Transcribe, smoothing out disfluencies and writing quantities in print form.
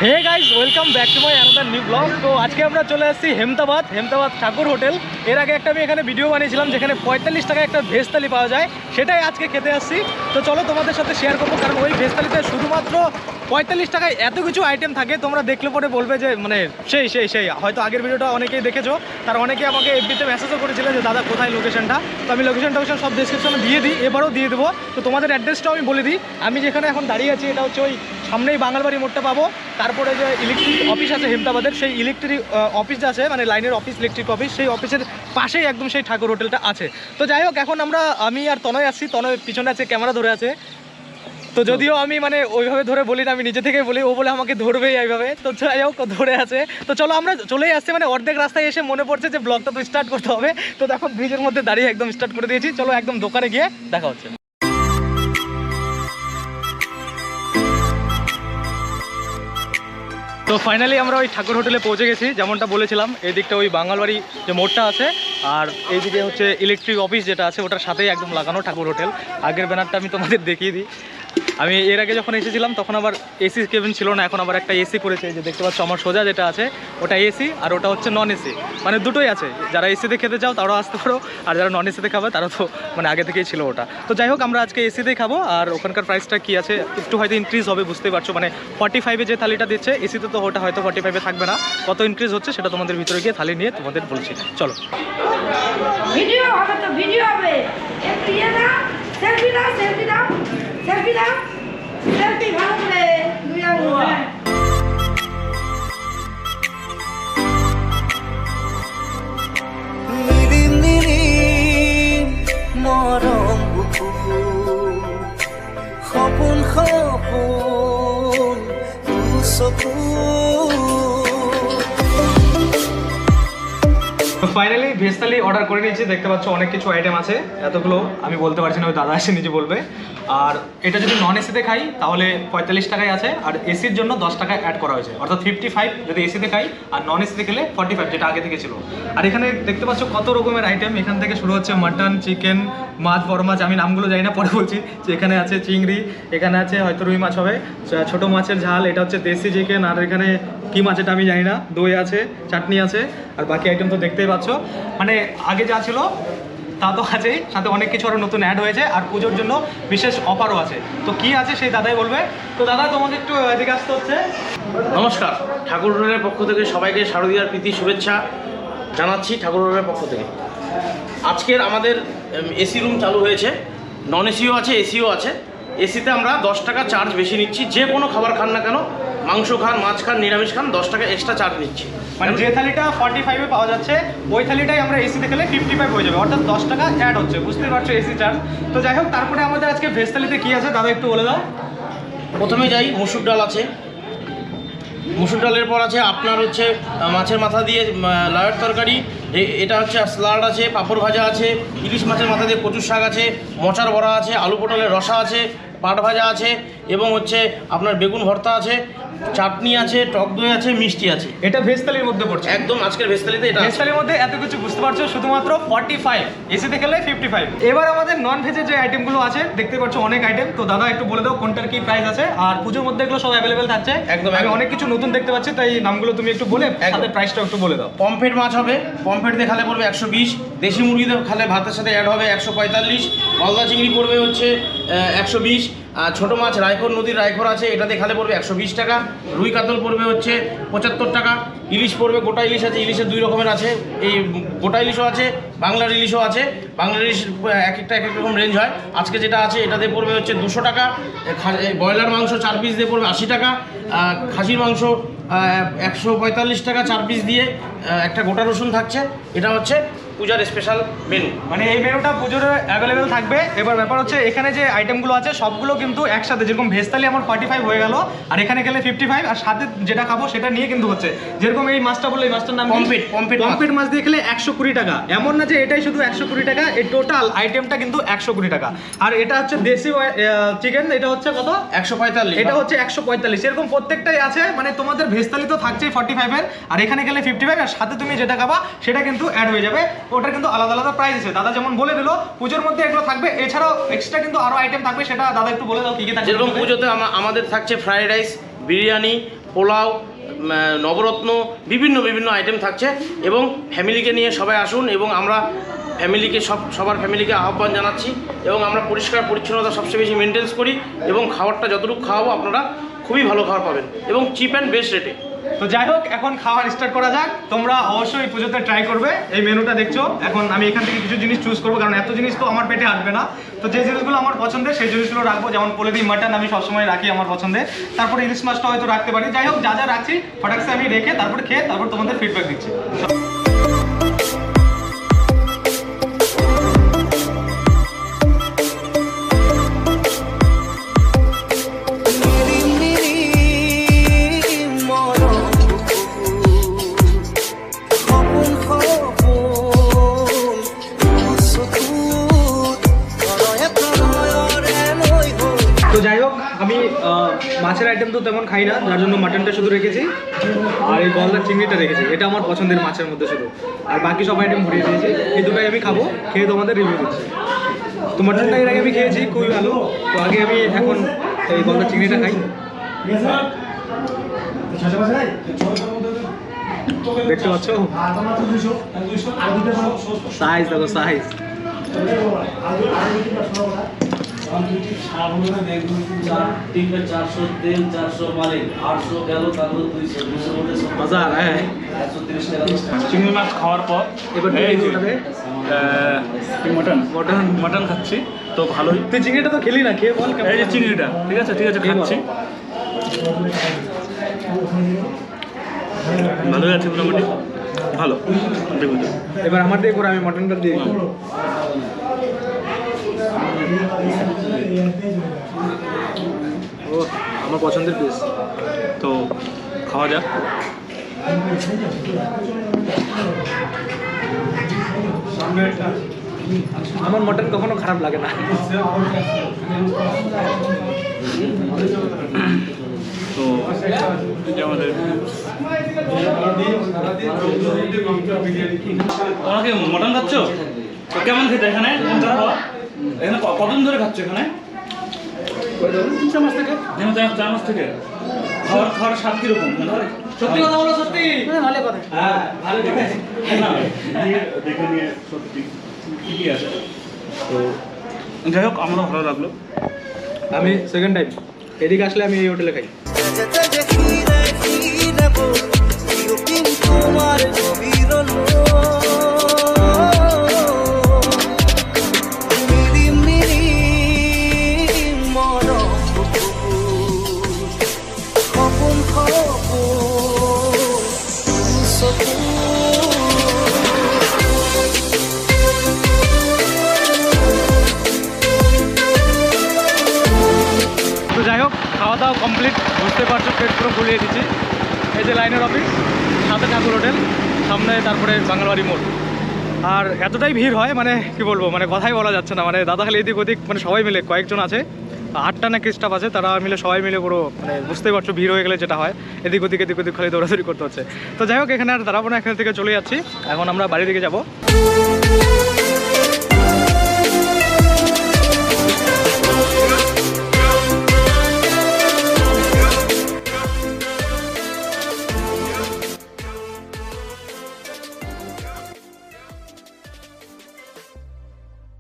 Hey guys welcome back to my another new blog. তো আজকে আমরা চলে আসছি হেমতাবাদ ঠাকুর হোটেল। এর আগে একটা আমি এখানে ভিডিও বানিয়েছিলাম যেখানে 45 টাকায় একটা ভেজ থালি পাওয়া যায়, সেটাই আজকে খেতে আসছি। তো চলো তোমাদের সাথে শেয়ার করবো, কারণ ওই ভেজ থালিতে শুধুমাত্র 45 টাকায় এত কিছু আইটেম থাকে, তোমরা দেখলে পরে বলবে যে মানে সেই হয়তো আগের ভিডিওটা অনেকেই দেখেছো, তার অনেকে আমাকে এফবিতে মেসেজও করেছিল যে দাদা কোথায় লোকেশনটা। তো আমি লোকেশনটা সব ডেসক্রিপশনে দিয়ে দিই, এবারও দিয়ে দেবো। তো তোমাদের অ্যাড্রেসটাও আমি বলে দিই। আমি যেখানে এখন দাঁড়িয়ে আছি এটা হচ্ছে ওই সামনেই বাঙালবাড়ি মোড়টা পাবো, তারপরে যে ইলেকট্রিক অফিস আছে হেমতাবাদের, সেই ইলেকট্রিক অফিস আছে মানে লাইনের অফিস, ইলেকট্রিক অফিস, সেই অফিসের পাশেই একদম সেই ঠাকুর হোটেলটা আছে। তো যাই হোক, এখন আমি আর তনয় আসছি, তনয় পিছনে আছে, ক্যামেরা ধরে আছে। তো যদিও আমি মানে ওইভাবে ধরে বলি না, আমি নিজে থেকেই বলি, ও বলে আমাকে ধরবেই এইভাবে। তো যাই হোক, ধরে আছে। তো চলো আমরা চলেই আসছি, মানে অর্ধেক রাস্তায় এসে মনে পড়ছে যে ব্লগটা তো স্টার্ট করতে হবে। তো দেখো ব্রিজের মধ্যে দাঁড়িয়ে একদম স্টার্ট করে দিয়েছি। চলো একদম দোকানে গিয়ে দেখা হচ্ছে। তো ফাইনালি আমরা ওই ঠাকুর হোটেলে পৌঁছে গেছি, যেমনটা বলেছিলাম। এই দিকটা ওই বাঙালবাড়ি যে মোড়টা আছে, আর এইদিকে হচ্ছে ইলেকট্রিক অফিস যেটা আছে, ওটার সাথেই একদম লাগানো ঠাকুর হোটেল। আগের ব্যানারটা আমি তোমাদের দেখিয়ে দিই। আমি এর আগে যখন এসেছিলাম তখন আবার এসি কেবিন ছিল না, এখন আবার একটা এসি করেছে। যে দেখতে পাচ্ছ আমার সোজা যেটা আছে ওটা এসি, আর ওটা হচ্ছে নন এসি, মানে দুটোই আছে। যারা এসিতে খেতে চাও তারাও আসতে পারো, আর যারা নন এসিতে খাবে তারা তো মানে আগে থেকেই ছিল ওটা। তো যাই হোক, আমরা আজকে এসিতেই খাবো। আর ওখানকার প্রাইসটা কি আছে একটু হয়তো ইনক্রিজ হবে, বুঝতেই পারছো। মানে 45-এ যে থালিটা দিচ্ছে এসিতে, তো ওটা হয়তো 45-এ থাকবে না। কত ইনক্রিজ হচ্ছে সেটা তোমাদের ভিতরে গিয়ে থালি নিয়ে তোমাদের বলছি। চলো। ভিডিও হবে তো ভিডিও হবে। একটু ইয়ে না, সেলফি দাও, সেলফি দাও, সেলফি দাও, সেলফি ভালো করে দুই আঙুল। মরম বুকুৰ সপোন সপোন ফাইনালি ভেজ থালি অর্ডার করে নিয়েছি। দেখতে পাচ্ছ অনেক কিছু আইটেম আছে, এতগুলো আমি বলতে পারছি না, ওই দাদা এসে নিজে বলবে। আর এটা যদি নন এসিতে খাই তাহলে 45 টাকায় আছে, আর এসির জন্য 10 টাকা অ্যাড করা হয়েছে, অর্থাৎ 55 যদি এসিতে খাই, আর নন এসিতে খেলে 45 যেটা আগে থেকে ছিল। আর এখানে দেখতে পাচ্ছ কত রকমের আইটেম, এখান থেকে শুরু হচ্ছে মাটন, চিকেন, মাছ, বড় মাছ, আমি নামগুলো জানি না, পরে বলছি। যে এখানে আছে চিংড়ি, এখানে আছে হয়তো রুই মাছ হবে, ছোট মাছের ঝাল, এটা হচ্ছে দেশি চিকেন, আর এখানে কি মাছ এটা আমি জানি না, দই আছে, চাটনি আছে, আর বাকি আইটেম তো দেখতেই পাচ্ছ। মানে আগে যা ছিল তা তো আছেই, সাথে অনেক কিছু আরও নতুন অ্যাড হয়েছে, আর পুজোর জন্য বিশেষ অফারও আছে। তো কি আছে সেই দাদাই বলবে। তো দাদা তোমাকে একটু এদিকে আসতে হচ্ছে। নমস্কার, ঠাকুর হোটেলের পক্ষ থেকে সবাইকে শারদীয়ার প্রীতি শুভেচ্ছা জানাচ্ছি। ঠাকুর হোটেলের পক্ষ থেকে আজকের আমাদের এসি রুম চালু হয়েছে, নন এসিও আছে, এসিও আছে। এসিতে আমরা 10 টাকা চার্জ বেশি নিচ্ছি, যে কোনো খাবার খান না কেন, মাংস খান, মাছ খান, নিরামিষ খান, 10 টাকা এক্সট্রা চার্জ নিচ্ছি। মানে যে থালিটা 45-এ পাওয়া যাচ্ছে ওই থালিটাই আমরা এসিতে খেলে 55 হয়ে যাবে, অর্থাৎ 10 টাকা অ্যাড হচ্ছে, বুঝতে পারছো, এসি চার্জ। তো যাই হোক, তারপরে আমাদের আজকে ভেজ থালিতে কী আছে দাদা একটু বলে দাও। প্রথমে যাই, মসুর ডাল আছে, মসুর ডালের পর আছে আপনার হচ্ছে মাছের মাথা দিয়ে লাউয়ের তরকারি, এটা হচ্ছে স্যালাড আছে, পাঁপড় ভাজা আছে, ইলিশ মাছের মাথা দিয়ে কচুর শাক আছে, মোচার বড়া আছে, আলু পটলের রসা আছে, পাট ভাজা আছে, এবং হচ্ছে আপনার বেগুন ভর্তা আছে, চাটনি আছে, টক দই আছে, মিষ্টি আছে। এটা ভেজ থালির মধ্যে পড়ছে একদম আজকের ভেজ থালিতে এটা। ভেজ থালির মধ্যে এত কিছু বুঝতে পারছো, শুধুমাত্র 45, এসিতে খেলে 55। এবার আমাদের নন ভেজের যে আইটেমগুলো আছে দেখতে পাচ্ছ অনেক আইটেম। তো দাদা একটু বলে দাও কোনটার কি প্রাইস আছে, আর পুজোর মধ্যে এগুলো সব অ্যাভেলেবেল থাকছে। একদম আমি অনেক কিছু নতুন দেখতে পাচ্ছি, তাই নামগুলো তুমি একটু বলে সাথে প্রাইসটা একটু বলে দাও। পমফ্রেট মাছ হবে, পমফ্রেট দিয়ে খালে পড়বে 120, দেশি মুরগি দিয়ে খালে ভাতের সাথে অ্যাড হবে 145, গলদা চিংড়ি পড়বে হচ্ছে 120, আর ছোটো মাছ রায়খোর, নদীর রায়খোর আছে, এটাতে খালে পড়বে 120 টাকা, রুই কাতল পড়বে হচ্ছে 75 টাকা, ইলিশ পড়বে, গোটা ইলিশ আছে, ইলিশের 2 রকমের আছে, এই গোটা ইলিশও আছে, বাংলার ইলিশও আছে। বাংলার ইলিশ এক একটা রকম রেঞ্জ হয়। আজকে যেটা আছে এটাতে পড়বে হচ্ছে 200 টাকা, ব্রয়লার মাংস 4 পিস দিয়ে পড়বে 80 টাকা, খাসির মাংস 145 টাকা 4 পিস দিয়ে, একটা গোটা রসুন থাকছে। এটা হচ্ছে পূজার স্পেশাল মেনু, মানে এই মেনুটা পুজোর অ্যাভেলেবেল থাকবে। এবার ব্যাপার হচ্ছে এখানে যে আইটেমগুলো আছে সবগুলো কিন্তু একসাথে, যেরকম ভেজ থালি আমার 45 হয়ে গেল, আর এখানে গেলে 55, আর সাথে যেটা খাবো সেটা নিয়ে কিন্তু হচ্ছে। যেরকম এই মাছটা বললো, এই মাছটার নাম পমফ্রেট মাছ দিয়ে খেলে 120 টাকা। এমন না যে এটাই শুধু 120 টাকা, এই টোটাল আইটেমটা কিন্তু 120 টাকা। আর এটা হচ্ছে দেশি চিকেন, এটা হচ্ছে কত 145, এটা হচ্ছে 145। এরকম প্রত্যেকটাই আছে, মানে তোমাদের ভেজ থালি তো থাকছেই 45-এর, আর এখানে গেলে 55, আর সাথে তুমি যেটা খাবা সেটা কিন্তু অ্যাড হয়ে যাবে। ওটার কিন্তু আলাদা আলাদা প্রাইস আছে, দাদা যেমন বলে দিল। পুজোর মধ্যে এগুলো থাকবে, এছাড়াও এক্সট্রা কিন্তু আরো আইটেম থাকবে, সেটা দাদা একটু বলে দাও কি কি থাকবে। যেরকম পুজোতে আমাদের থাকছে ফ্রাইড রাইস, বিরিয়ানি, পোলাও, নবরত্ন, বিভিন্ন বিভিন্ন আইটেম থাকছে। এবং ফ্যামিলিকে নিয়ে সবাই আসুন, এবং আমরা ফ্যামিলিকে সবার ফ্যামিলিকে আহ্বান জানাচ্ছি। এবং আমরা পরিষ্কার পরিচ্ছন্নতা সবচেয়ে বেশি মেনটেন্স করি, এবং খাবারটা যতটুকু খাওয়াবো আপনারা খুবই ভালো খাবার পাবেন এবং চিপ অ্যান্ড বেস্ট রেটে। তো যাই হোক, এখন খাওয়ার স্টার্ট করা যাক। তোমরা অবশ্যই পুজোতে ট্রাই করবে। এই মেনুটা দেখছো, এখন আমি এখান থেকে কিছু জিনিস চুজ করবো, কারণ এত জিনিস তো আমার পেটে আসবে না। তো যে জিনিসগুলো আমার পছন্দের সেই জিনিসগুলো রাখবো, যেমন পোলেরি মাটন আমি সবসময় রাখি আমার পছন্দের, তারপরে ইলিশ মাছটা হয়তো রাখতে পারি। যাই হোক, যা যা রাখছি ফটাকসে আমি রেখে তারপরে খেয়ে তারপর তোমাদের ফিডব্যাক দিচ্ছি। তো যাই হোক, আমি মাছের আইটেম তো তেমন খাই না, যার জন্য মাটনটা শুধু রেখেছি, আর এই গলদার চিংড়িটা রেখেছি। এটা আমার পছন্দের মাছের মধ্যে শুধু, আর বাকি সব আইটেম ভরিয়ে দিয়েছি। এই দুটোই আমি খাবো, খেয়ে তোমাদের রিভিউ দিচ্ছি। তো মাটনটা এর আগে আমি খেয়েছি, খুবই ভালো। তো আগে আমি এখন এই গলদার চিংড়িটা খাই। দেখতে পাচ্ছ সাইজ, দেখো সাইজ। চিংড়ি মাছ খাওয়ার পর এবার মটন খাচ্ছি, তো ভালোই। তুই চিংড়িটা তো খেলি না, খেয়ে বল কেমন। এই যে চিংড়িটা, ঠিক আছে খাচ্ছি, ভালোই আছে মোটামুটি, ভালো। এবার আমার দিয়ে করে আমি মটনটা দিয়ে দিই। ও আমার পছন্দের পিস, তো খাওয়া যাক। আমার মটন কখনো খারাপ লাগে না। তো এই যে আমাদের তোমরা কি মটন খাচ্ছ? তো কেমন খেতে এখানে? এখানে কতদিন ধরে খাচ্ছ এখানে? 3 মাস থেকে। 4 মাস থেকে। খাওয়ার স্বাদ কিরকম? সত্যি কথা বলো, সত্যি ভালো কথা। হ্যাঁ ভালো দেখেছি না, দেখে নিয়ে সত্যি ঠিকই আছে। তো যাই হোক, আমারও ভালো লাগলো। আমি সেকেন্ড টাইম এদিকে আসলে আমি এই হোটেলে খাই। তো যাই হোক, খাওয়া দাওয়া কমপ্লিট, বুঝতে পারছো পেট পুরো ফুলিয়ে দিচ্ছি। এই যে লাইনের অফিস, সাথে ঠাকুর হোটেল, সামনে তারপরে বাঙালবাড়ি মোড়। আর এতটাই ভিড় হয়, মানে কি বলবো, মানে কথাই বলা যাচ্ছে না। মানে দাদা খালি এদিক ওদিক, মানে সবাই মিলে কয়েকজন আছে, 8টা না কি স্টাফ আছে, তারা মিলে সবাই মিলে পুরো, মানে বুঝতেই পারছো ভিড় হয়ে গেলে যেটা হয়, এদিক ওদিক খালি দৌড়াদৌড়ি করতে হচ্ছে। তো যাই হোক, এখানে আর দাঁড়াবো না, এখান থেকে চলে যাচ্ছি। এখন আমরা বাড়ি দিকে যাবো।